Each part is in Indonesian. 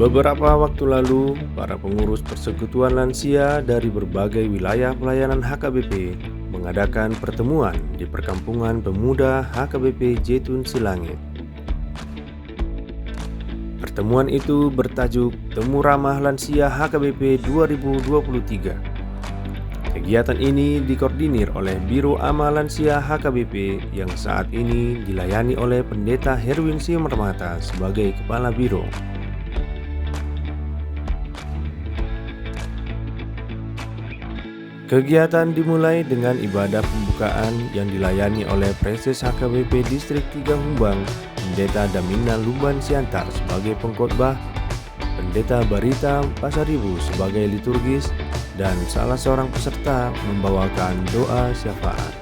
Beberapa waktu lalu, para pengurus Persekutuan Lansia dari berbagai wilayah pelayanan HKBP mengadakan pertemuan di Perkampungan Pemuda HKBP Jetun Silangit. Pertemuan itu bertajuk Temu Ramah Lansia HKBP 2023. Kegiatan ini dikoordinir oleh Biro Amal Lansia HKBP yang saat ini dilayani oleh Pendeta Herwin Simarmata sebagai Kepala Biro. Kegiatan dimulai dengan ibadah pembukaan yang dilayani oleh Preses HKBP Distrik 3 Humbang, Pendeta Damina Lumban Siantar sebagai pengkhotbah, Pendeta Barita Pasaribu sebagai liturgis, dan salah seorang peserta membawakan doa syafaat.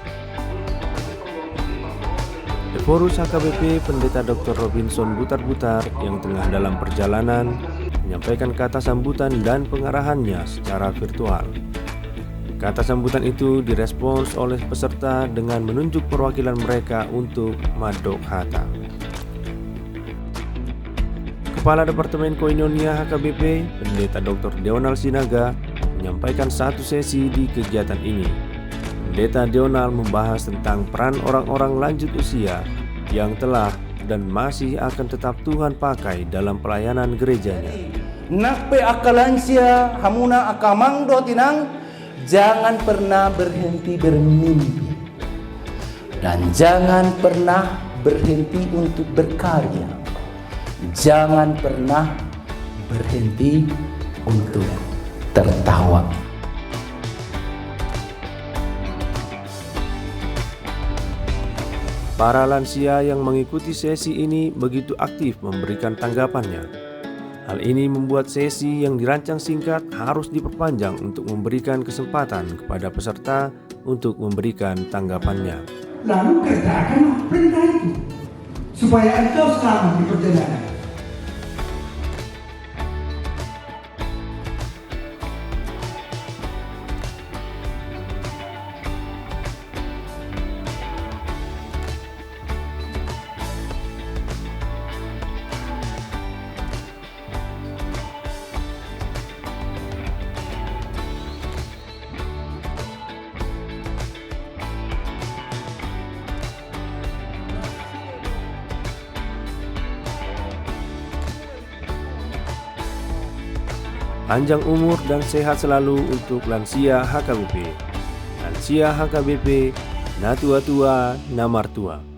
Eforus HKBP Pendeta Dr. Robinson Butar-Butar yang tengah dalam perjalanan menyampaikan kata sambutan dan pengarahannya secara virtual. Kata sambutan itu direspons oleh peserta dengan menunjuk perwakilan mereka untuk Madok Hata. Kepala Departemen Koinonia HKBP, Pendeta Dr. Deonal Sinaga, menyampaikan satu sesi di kegiatan ini. Pendeta Deonal membahas tentang peran orang-orang lanjut usia yang telah dan masih akan tetap Tuhan pakai dalam pelayanan gerejanya. Nakpe akalansia hamuna akamangdo tinang. Jangan pernah berhenti bermimpi dan jangan pernah berhenti untuk berkarya. Jangan pernah berhenti untuk tertawa. Para lansia yang mengikuti sesi ini begitu aktif memberikan tanggapannya. Hal ini membuat sesi yang dirancang singkat harus diperpanjang untuk memberikan kesempatan kepada peserta untuk memberikan tanggapannya. Lalu kerjakan perintah itu supaya engkau selamat di perjalanan. Panjang umur dan sehat selalu untuk lansia HKBP. Lansia HKBP, na tua-tua, na martua.